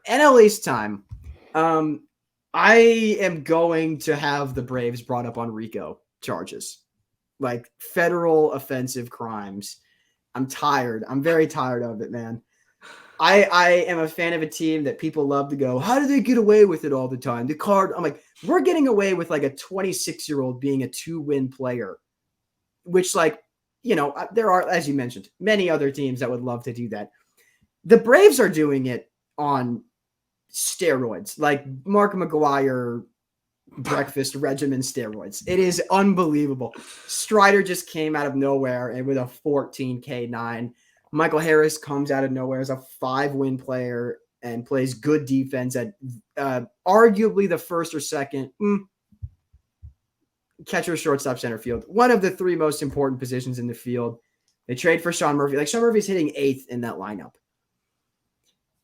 NL East time. I am going to have the Braves brought up on RICO charges, like federal offensive crimes. I'm tired. I'm very tired of it, man. I am a fan of a team that people love to go, how do they get away with it all the time? The card, I'm like, we're getting away with like a 26-year-old being a 2-win player, which, like, there are, as you mentioned, many other teams that would love to do that. The Braves are doing it on steroids, like Mark McGwire breakfast regimen steroids. It is unbelievable. Strider just came out of nowhere and with a 14 K9. Michael Harris comes out of nowhere as a 5-win player and plays good defense at arguably the first or second catcher, shortstop, center field. One of the 3 most important positions in the field. They trade for Sean Murphy. Like, Sean Murphy's hitting 8th in that lineup.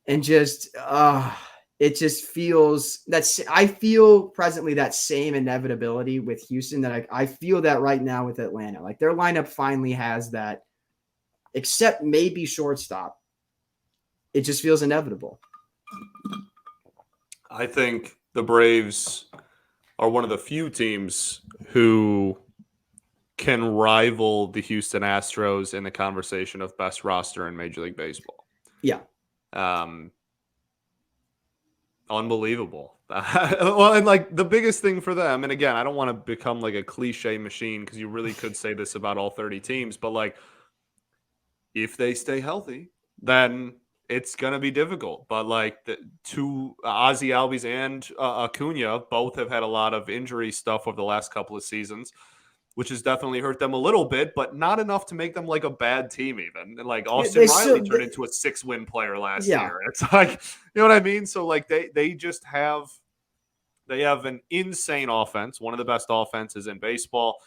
And just, it just feels I feel presently that same inevitability with Houston that I feel that right now with Atlanta. Like, their lineup finally has that, except maybe shortstop. It just feels inevitable. I think the Braves are one of the few teams who can rival the Houston Astros in the conversation of best roster in Major League Baseball. Yeah. Unbelievable. Well, and like the biggest thing for them, and again, I don't want to become like a cliche machine because you really could say this about all 30 teams, but like if they stay healthy, then it's going to be difficult. But like the two Ozzie Albies and Acuna both have had a lot of injury stuff over the last couple of seasons, which has definitely hurt them a little bit, but not enough to make them like a bad team even. And like Austin Riley turned into a 6-win player last year. It's like, you know what I mean? So like they just have an insane offense, one of the best offenses in baseball.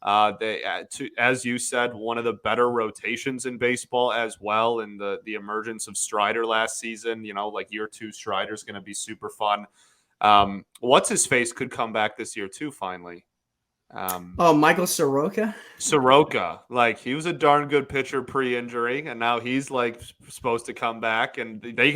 As you said, one of the better rotations in baseball as well. And the emergence of Strider last season, like year 2 Strider is going to be super fun. What's his face could come back this year too, finally. Michael Soroka. Like he was a darn good pitcher pre-injury, and now he's like supposed to come back, and they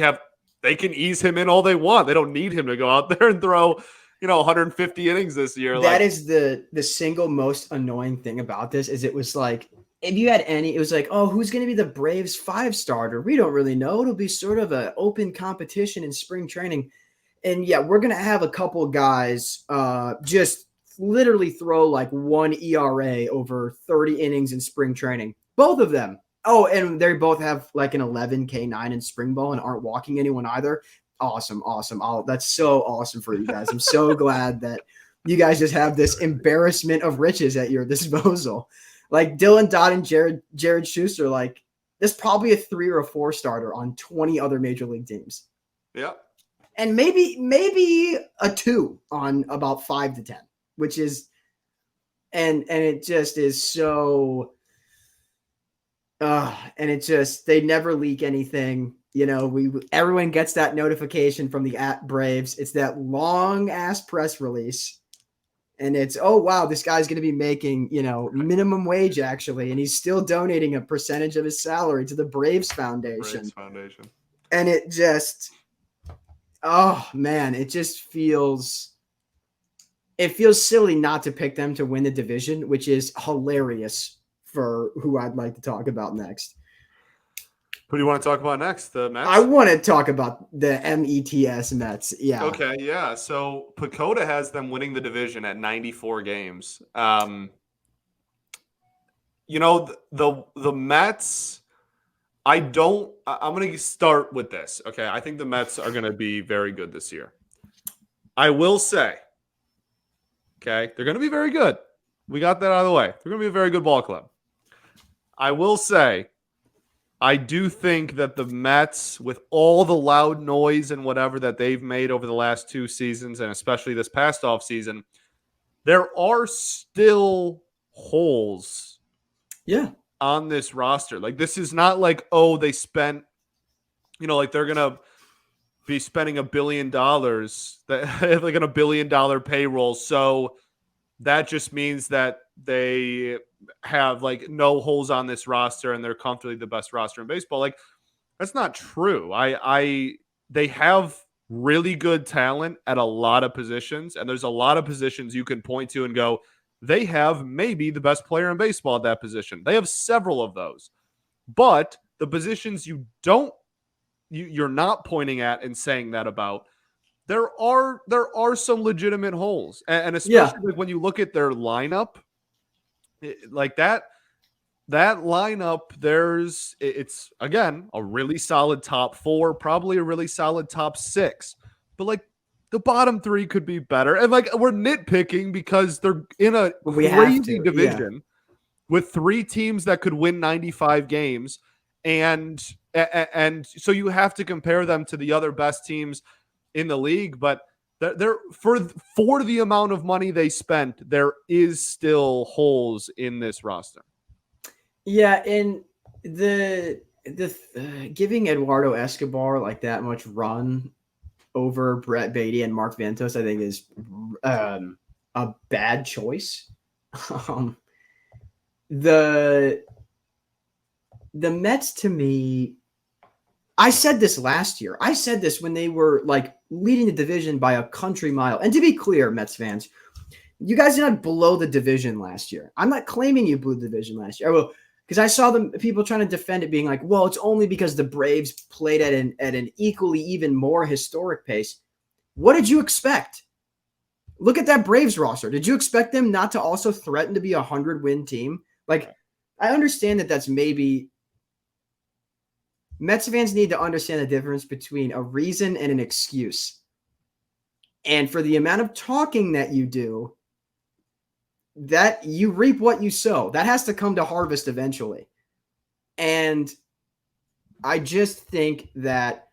can ease him in all they want. They don't need him to go out there and throw 150 innings this year. That is the single most annoying thing about this is it was like, if you had it was like, oh, who's going to be the Braves 5 starter? We don't really know. It'll be sort of an open competition in spring training. And yeah, we're going to have a couple guys just literally throw like 1 ERA over 30 innings in spring training. Both of them. Oh, and they both have like an 11 K9 in spring ball and aren't walking anyone either. Awesome. That's so awesome for you guys. I'm so glad that you guys just have this embarrassment of riches at your disposal. Like Dylan Dodd and Jared Schuster, like there's probably a 3 or a 4 starter on 20 other major league teams. Yeah. And maybe a 2 on about 5 to 10, which is, and it just is so, and it just, they never leak anything. Everyone gets that notification from the @Braves. It's that long ass press release. And it's, oh, wow, this guy's going to be making, minimum wage actually. And he's still donating a percentage of his salary to the Braves Foundation. And it just, oh man, it just feels silly not to pick them to win the division, which is hilarious for who I'd like to talk about next. Who do you want to talk about next? The Mets? I want to talk about the METS Mets. Yeah. Okay, yeah. So Pacoda has them winning the division at 94 games. The Mets, I'm going to start with this. Okay, I think the Mets are going to be very good this year. I will say, okay, they're going to be very good. We got that out of the way. They're going to be a very good ball club. I will say, I do think that the Mets, with all the loud noise and whatever that they've made over the last 2 seasons, and especially this past offseason, there are still holes on this roster. Like, this is not like, oh, they spent, like they're going to be spending $1 billion, like on $1 billion payroll. So that just means that they have like no holes on this roster and they're comfortably the best roster in baseball. Like, that's not true. They have really good talent at a lot of positions, and there's a lot of positions you can point to and go, they have maybe the best player in baseball at that position. They have several of those. But the positions you're not pointing at and saying that about, there are some legitimate holes. And Yeah. especially like when you look at their lineup, like that lineup, it's again a really solid top 4, probably a really solid top 6, but like the bottom 3 could be better. And like we're nitpicking because they're in a We have crazy to. Yeah. division with 3 teams that could win 95 games, and so you have to compare them to the other best teams in the league. But they're for the amount of money they spent, there is still holes in this roster. Yeah, and giving Eduardo Escobar like that much run over Brett Beatty and Mark Vientos, I think, is a bad choice. Um, the Mets, to me, I said this last year. I said this when they were like leading the division by a country mile. And to be clear, Mets fans, you guys did not blow the division last year. I'm not claiming you blew the division last year. Well, because I saw them people trying to defend it, being like, "Well, it's only because the Braves played at an equally even more historic pace." What did you expect? Look at that Braves roster. Did you expect them not to also threaten to be a 100-win team? Like, I understand that that's maybe Mets fans need to understand the difference between a reason and an excuse. And for the amount of talking that you do, that you reap what you sow. That has to come to harvest eventually. And I just think that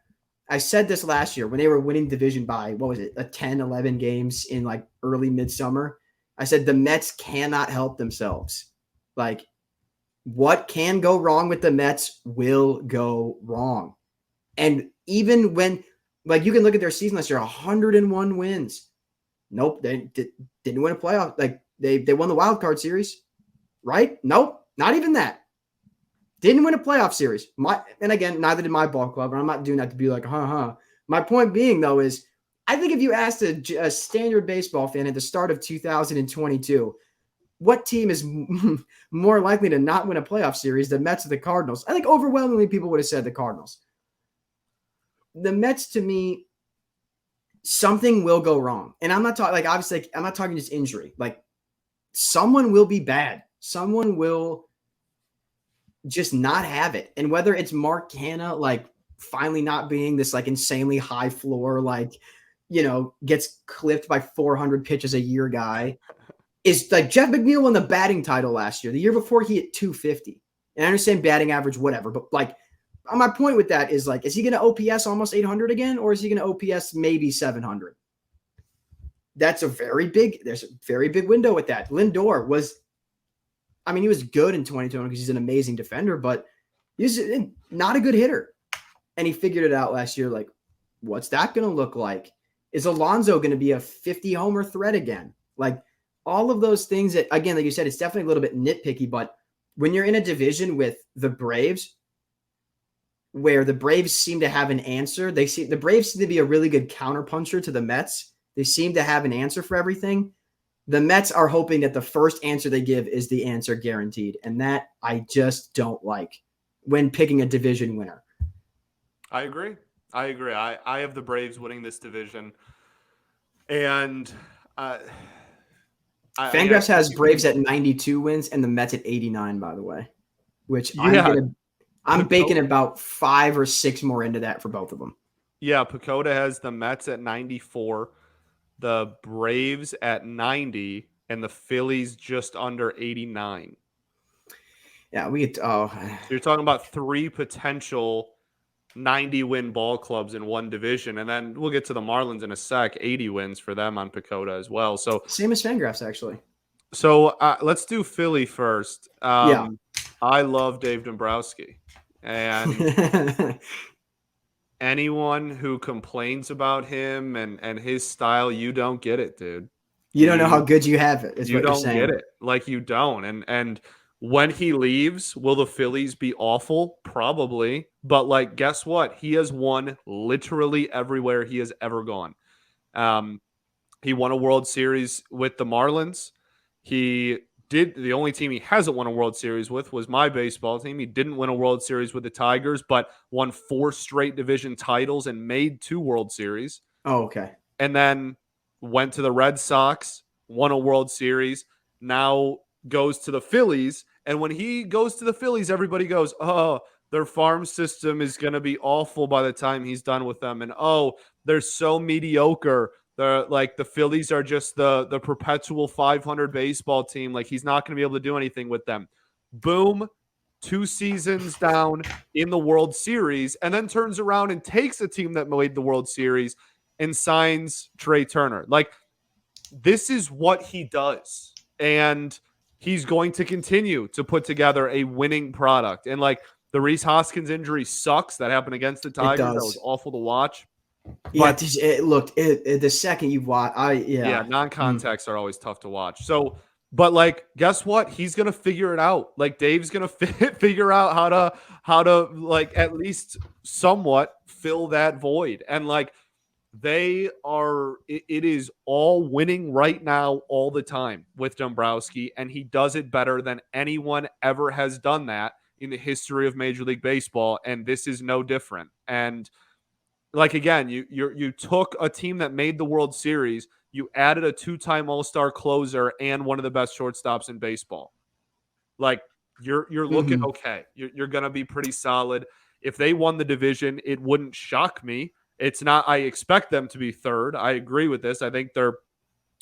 I said this last year when they were winning division by, what was it, a 10, 11 games in like early midsummer. I said the Mets cannot help themselves. Like, what can go wrong with the Mets will go wrong. And even when, like, you can look at their season last year, 101 wins. Nope, they didn't win a playoff. Like, they won the wild card series, right? Nope, not even that. Didn't win a playoff series. And again, neither did my ball club. And I'm not doing that to be like, My point being, though, is I think if you asked a standard baseball fan at the start of 2022, what team is more likely to not win a playoff series, the Mets or the Cardinals? I think overwhelmingly people would have said the Cardinals. The Mets, to me, something will go wrong. And I'm not talking, like, obviously, I'm not talking just injury. Like, someone will be bad. Someone will just not have it. And whether it's Mark Canha, like, finally not being this, like, insanely high floor, like, gets clipped by 400 pitches a year guy, is like Jeff McNeil won the batting title last year. The year before, he hit 250. And I understand batting average, whatever. But, like, my point with that is, like, is he going to OPS almost 800 again? Or is he going to OPS maybe 700? There's a very big window with that. Lindor he was good in 2020 because he's an amazing defender, but he's not a good hitter. And he figured it out last year. Like, what's that going to look like? Is Alonso going to be a 50 homer threat again? Like, all of those things that, again, like you said, it's definitely a little bit nitpicky, but when you're in a division with the Braves, where the Braves seem to have an answer, the Braves seem to be a really good counterpuncher to the Mets. They seem to have an answer for everything. The Mets are hoping that the first answer they give is the answer guaranteed. And that I just don't like when picking a division winner. I agree. I have the Braves winning this division. And Fangraphs has Braves at 92 wins and the Mets at 89, by the way, which I'm baking about 5 or 6 more into that for both of them. Yeah, Pacoda has the Mets at 94, the Braves at 90, and the Phillies just under 89. Yeah, So you're talking about 3 potential 90-win ball clubs in one division, and then we'll get to the Marlins in a sec. 80 wins for them on Pacoda as well. So same as Fangraphs, actually. So let's do Philly first. Yeah. I love Dave Dombrowski, and anyone who complains about him and his style, you don't get it, dude. You don't know how good you have it. Is you what you're don't saying. get it. Like, you don't. And When he leaves, will the Phillies be awful? Probably. But like, guess what? He has won literally everywhere he has ever gone. Um, he won a World Series with the Marlins. He did. The only team he hasn't won a World Series with was my baseball team. He didn't win a World Series with the Tigers, but won 4 straight division titles and made 2 World Series. Oh, okay. And then went to the Red Sox, won a World Series, now goes to the Phillies. And when he goes to the Phillies, everybody goes, oh, their farm system is going to be awful by the time he's done with them. And oh, they're so mediocre. They're like the Phillies are just the perpetual 500 baseball team. Like he's not going to be able to do anything with them. Boom, 2 seasons down in the World Series, and then turns around and takes a team that made the World Series and signs Trey Turner. Like, this is what he does. And he's going to continue to put together a winning product. And like the Rhys Hoskins injury sucks. That happened against the Tigers. That was awful to watch. Yeah, but the second you watch, non-contacts are always tough to watch. So, but like, guess what? He's gonna figure it out. Like Dave's gonna figure out how to like at least somewhat fill that void. And like they are, it is all winning right now, all the time with Dombrowski, and he does it better than anyone ever has done that in the history of Major League Baseball. And this is no different. And like again, you took a team that made the World Series, you added a 2-time All-Star closer and one of the best shortstops in baseball. Like you're looking okay. You're gonna be pretty solid. If they won the division, it wouldn't shock me. It's not. I expect them to be third. I agree with this. I think they're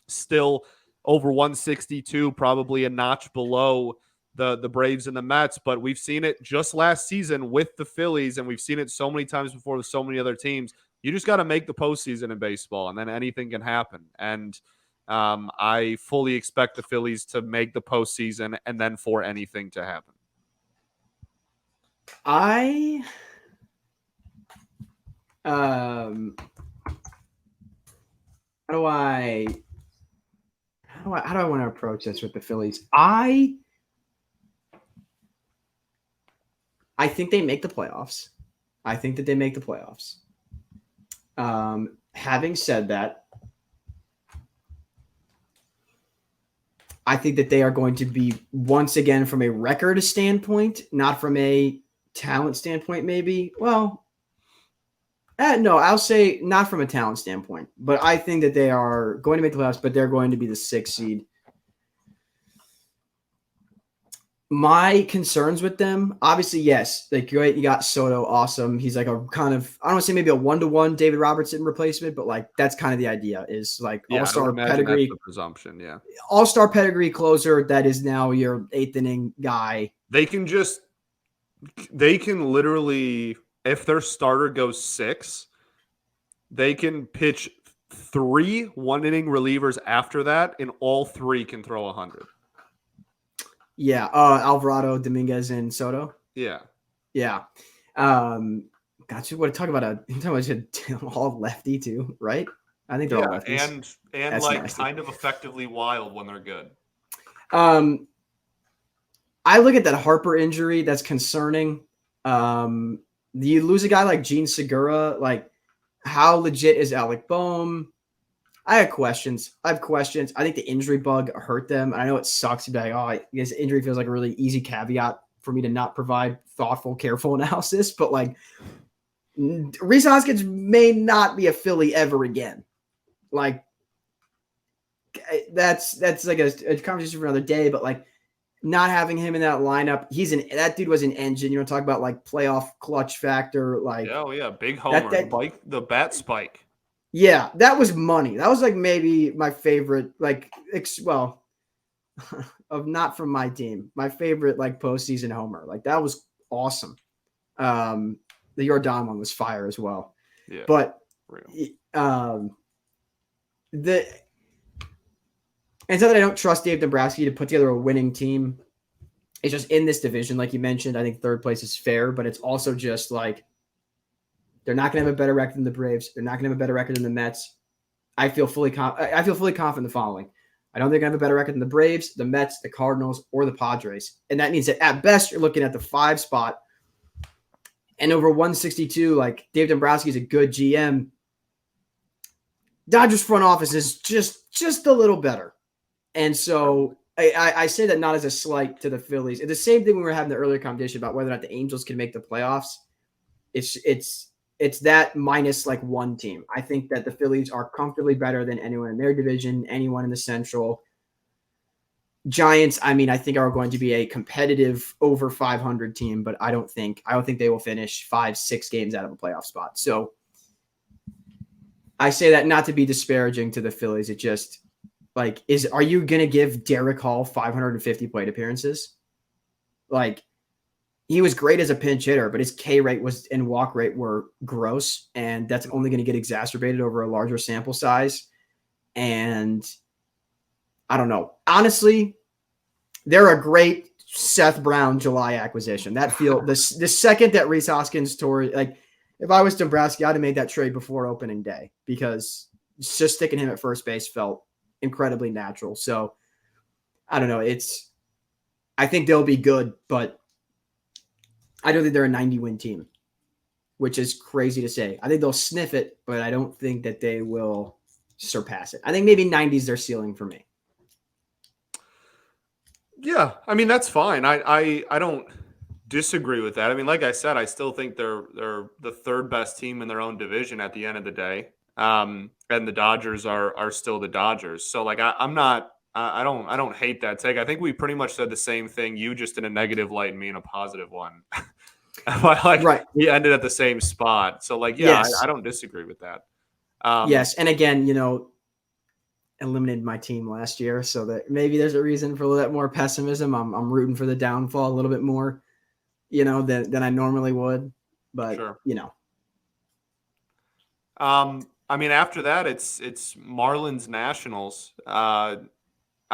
still over 162, probably a notch below the Braves and the Mets, but we've seen it just last season with the Phillies, and we've seen it so many times before with so many other teams. You just got to make the postseason in baseball, and then anything can happen. And I fully expect the Phillies to make the postseason and then for anything to happen. How do I want to approach this with the Phillies? I think they make the playoffs. I think that they make the playoffs. Having said that, I think that they are going to be, once again, from a record standpoint, not from a talent standpoint, maybe. Well, no, I'll say not from a talent standpoint, but I think that they are going to make the playoffs, but they're going to be the 6th seed. My concerns with them, obviously, yes, like great. You got Soto, awesome. He's like a kind of, I don't want to say maybe a 1-to-1 David Robertson replacement, but like that's kind of the idea is like all-star pedigree. That's the presumption, yeah. All-star pedigree closer that is now your 8th inning guy. They can literally, if their starter goes 6, they can pitch 3 1-inning relievers after that, and all 3 can throw 100. Yeah, Alvarado, Dominguez, and Soto. Yeah. Gotcha. What talk about all lefty too, right? I think they're all lefties. And that's like nasty. Kind of effectively wild when they're good. I look at that Harper injury. That's concerning. You lose a guy like Gene Segura. Like, how legit is Alec Boehm? I have questions. I think the injury bug hurt them. I know it sucks to be like, I guess injury feels like a really easy caveat for me to not provide thoughtful, careful analysis. But like, Rhys Hoskins may not be a Philly ever again. Like, that's like a conversation for another day. But like, not having him in that lineup, that dude was an engine. You want to talk about like playoff clutch factor? Like, big homer, the bat spike. Yeah, that was money. That was like maybe my favorite, like, of not from my team, my favorite like postseason homer. Like that was awesome. The Yordan one was fire as well. Yeah, but it's not that I don't trust Dave Dombrowski to put together a winning team. It's just in this division, like you mentioned, I think 3rd place is fair, but it's also just like, they're not going to have a better record than the Braves. They're not going to have a better record than the Mets. I feel fully confident in the following. I don't think I have a better record than the Braves, the Mets, the Cardinals, or the Padres. And that means that at best, you're looking at the 5 spot. And over 162, like Dave Dombrowski is a good GM. Dodgers front office is just a little better. And so I say that not as a slight to the Phillies. It's the same thing when we were having the earlier conversation about whether or not the Angels can make the playoffs. It's that minus like one team. I think that the Phillies are comfortably better than anyone in their division, anyone in the Central. Giants, I mean, I think are going to be a competitive over 500 team, but I don't think they will finish 5-6 games out of a playoff spot. So I say that not to be disparaging to the Phillies. It just like are you going to give Derek Hall 550 plate appearances? Like, he was great as a pinch hitter, but his K rate and walk rate were gross, and that's only going to get exacerbated over a larger sample size. And I don't know. Honestly, they're a great Seth Brown July acquisition. That the second that Rhys Hoskins tore, like if I was Dombrowski, I'd have made that trade before opening day because just sticking him at first base felt incredibly natural. So I don't know. I think they'll be good, but I don't think they're a 90-win team, which is crazy to say. I think they'll sniff it, but I don't think that they will surpass it. I think maybe 90 is their ceiling for me. Yeah, I mean that's fine. I don't disagree with that. I mean, like I said, I still think they're the third best team in their own division at the end of the day. And the Dodgers are still the Dodgers. So like I don't hate that take. I think we pretty much said the same thing. You just in a negative light and me in a positive one. Right. We ended at the same spot. So like, yeah, yes. I don't disagree with that. Yes. And again, eliminated my team last year, so that maybe there's a reason for a little bit more pessimism. I'm rooting for the downfall a little bit more, than I normally would. But sure. I mean, after that, it's Marlins Nationals. I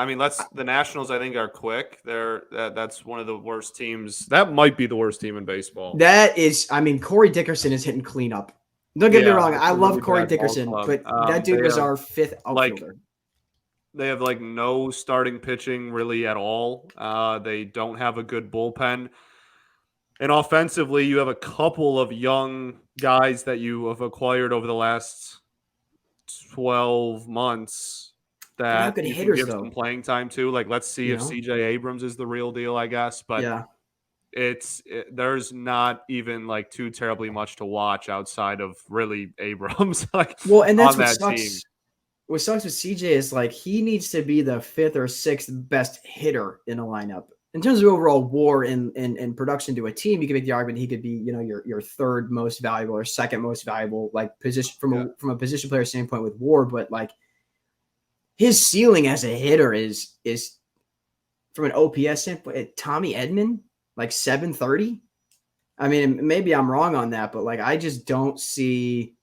mean, the Nationals, I think, are quick. That's one of the worst teams. That might be the worst team in baseball. That is, I mean, Corey Dickerson is hitting cleanup. Don't get me wrong. I love really Corey Dickerson, but that dude was our 5th outfielder. They have like no starting pitching really at all. They don't have a good bullpen. And offensively, you have a couple of young guys that you have acquired over the last 12 months that you can give some playing time to. Like, let's see if CJ Abrams is the real deal, I guess. But yeah. There's not even like too terribly much to watch outside of really Abrams. And that's what sucks. Team. What sucks with CJ is like he needs to be the 5th or 6th best hitter in a lineup. In terms of overall WAR and production to a team, you can make the argument he could be, your 3rd most valuable or 2nd most valuable, like position from a position player standpoint with WAR. But like his ceiling as a hitter is from an OPS standpoint, Tommy Edman, like 730. I mean, maybe I'm wrong on that, but like I just don't see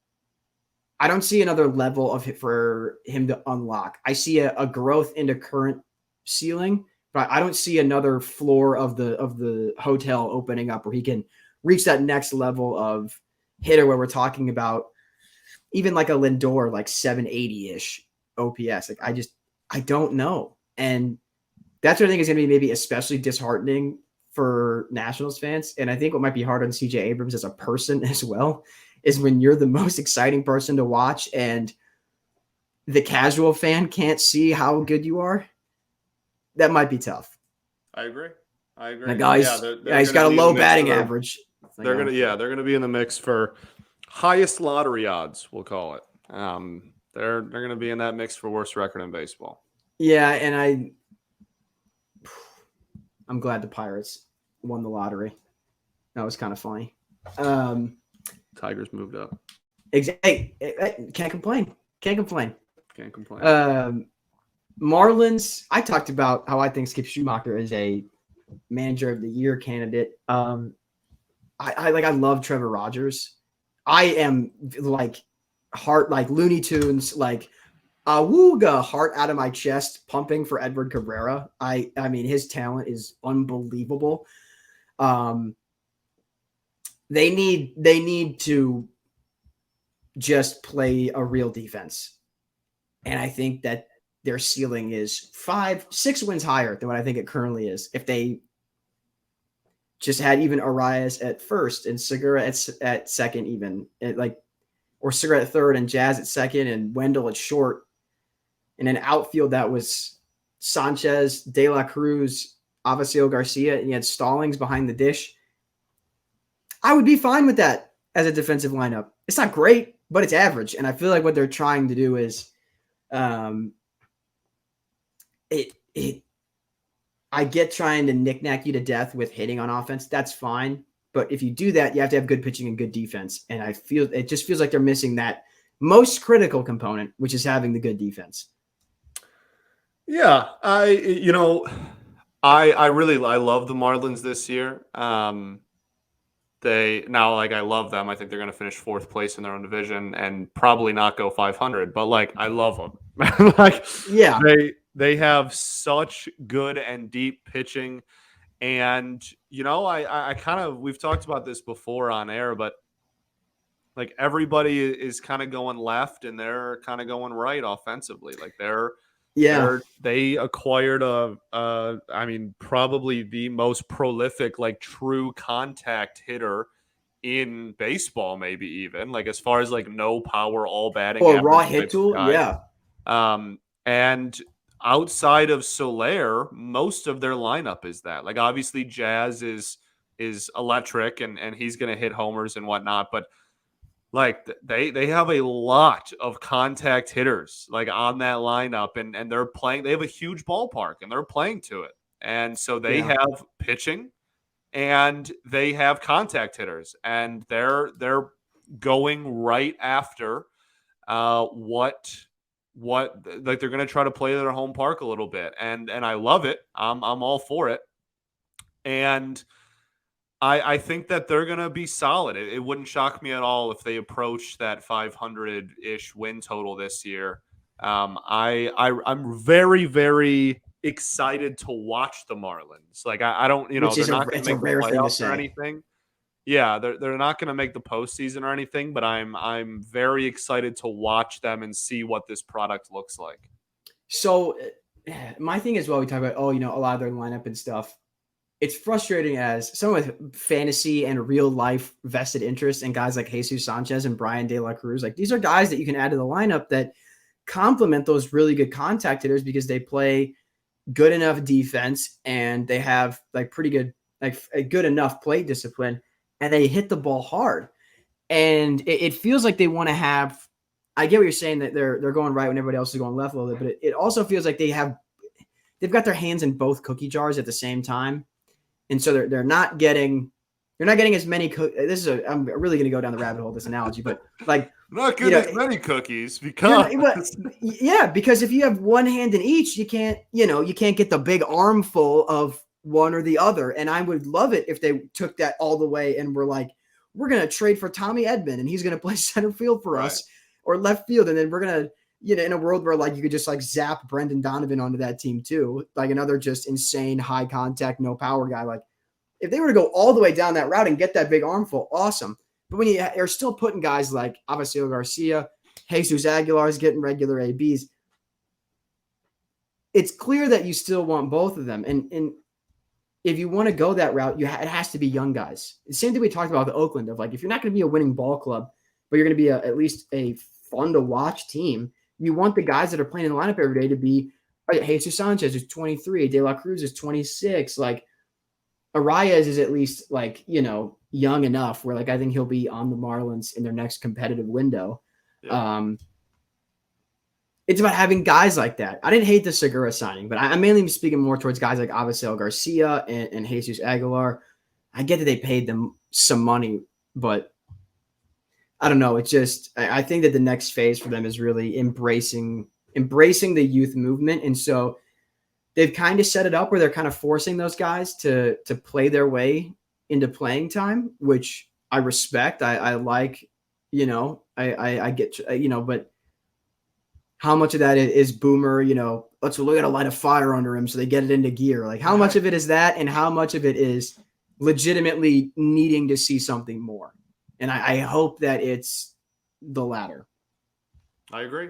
another level of it for him to unlock. I see a growth into current ceiling, but I don't see another floor of the hotel opening up where he can reach that next level of hitter where we're talking about even like a Lindor, like 780-ish OPS. Like I don't know. And that's what I think is going to be maybe especially disheartening for Nationals fans. And I think what might be hard on CJ Abrams as a person as well is when you're the most exciting person to watch and the casual fan can't see how good you are. That might be tough. I agree. The guy's got a low batting average. They're gonna be in the mix for highest lottery odds, we'll call it. They're gonna be in that mix for worst record in baseball. Yeah, and I'm glad the Pirates won the lottery. That was kind of funny. Tigers moved up. Exactly. Can't complain. Marlins. I talked about how I think Skip Schumacher is a manager of the year candidate. I love Trevor Rogers. I am like Looney Tunes, like awooga, heart out of my chest, pumping for Edward Cabrera. I mean, his talent is unbelievable. They need to just play a real defense. And I think that their ceiling is 5-6 wins higher than what I think it currently is. If they just had even Arias at first and Segura at second, even or Segura at third and Jazz at second and Wendell at short, and an outfield that was Sanchez, De La Cruz, Avisail Garcia, and you had Stallings behind the dish, I would be fine with that as a defensive lineup. It's not great, but it's average. And I feel like what they're trying to do is I get trying to knick-knack you to death with hitting on offense. That's fine. But if you do that, you have to have good pitching and good defense. And it just feels like they're missing that most critical component, which is having the good defense. Yeah, I love the Marlins this year. I love them. I think they're going to finish 4th place in their own division and probably not go 500. But I love them. Yeah, they have such good and deep pitching, and I kind of, we've talked about this before on air, but everybody is kind of going left and they're kind of going right offensively. They acquired probably the most prolific, true contact hitter in baseball, maybe even as far as no power, all batting, or raw hit tool. Yeah. And outside of Soler, most of their lineup is that. Obviously Jazz is electric and he's going to hit homers and whatnot, but they have a lot of contact hitters on that lineup, and they're playing. They have a huge ballpark and they're playing to it, and so they have pitching and they have contact hitters, and they're going right after what they're going to try to play their home park a little bit, and I love it. I'm all for it, and I think that they're going to be solid. It wouldn't shock me at all if they approach that 500-ish win total this year. I'm very, very excited to watch the Marlins. I don't, they're not going to make the playoffs or anything. Yeah, they're not going to make the postseason or anything, but I'm very excited to watch them and see what this product looks like. So my thing is, we talk about, a lot of their lineup and stuff. It's frustrating as someone with fantasy and real life vested interest in guys like Jesus Sanchez and Brian De La Cruz. These are guys that you can add to the lineup that complement those really good contact hitters because they play good enough defense and they have pretty good, a good enough plate discipline, and they hit the ball hard. And it feels like they want to have, I get what you're saying, that they're going right when everybody else is going left a little bit, but it also feels like they've got their hands in both cookie jars at the same time. And so they're not getting as many. I'm really going to go down the rabbit hole of this analogy, but not getting as many cookies because because if you have one hand in each, you can't get the big armful of one or the other. And I would love it if they took that all the way and were we're going to trade for Tommy Edman and he's going to play center field for us or left field, and then we're going to. In a world where you could just zap Brendan Donovan onto that team too, another just insane high contact, no power guy. If they were to go all the way down that route and get that big armful, awesome. But when you're still putting guys like Avisail Garcia, Jesus Aguilar is getting regular ABs, it's clear that you still want both of them. And if you want to go that route, it has to be young guys. The same thing we talked about with Oakland of if you're not going to be a winning ball club, but you're going to be at least a fun to watch team, you want the guys that are playing in the lineup every day to be Jesus Sanchez, who's 23, De La Cruz is 26. Arias is at least young enough where I think he'll be on the Marlins in their next competitive window. Yeah. It's about having guys like that. I didn't hate the Segura signing, but I'm mainly speaking more towards guys like Avisail Garcia and Jesus Aguilar. I get that they paid them some money, but I don't know. It's just, I think that the next phase for them is really embracing the youth movement. And so they've kind of set it up where they're kind of forcing those guys to play their way into playing time, which I respect. I like, I get, but how much of that is Boomer, let's look at a light of fire under him so they get it into gear. How much of it is that and how much of it is legitimately needing to see something more? And I hope that it's the latter. I agree.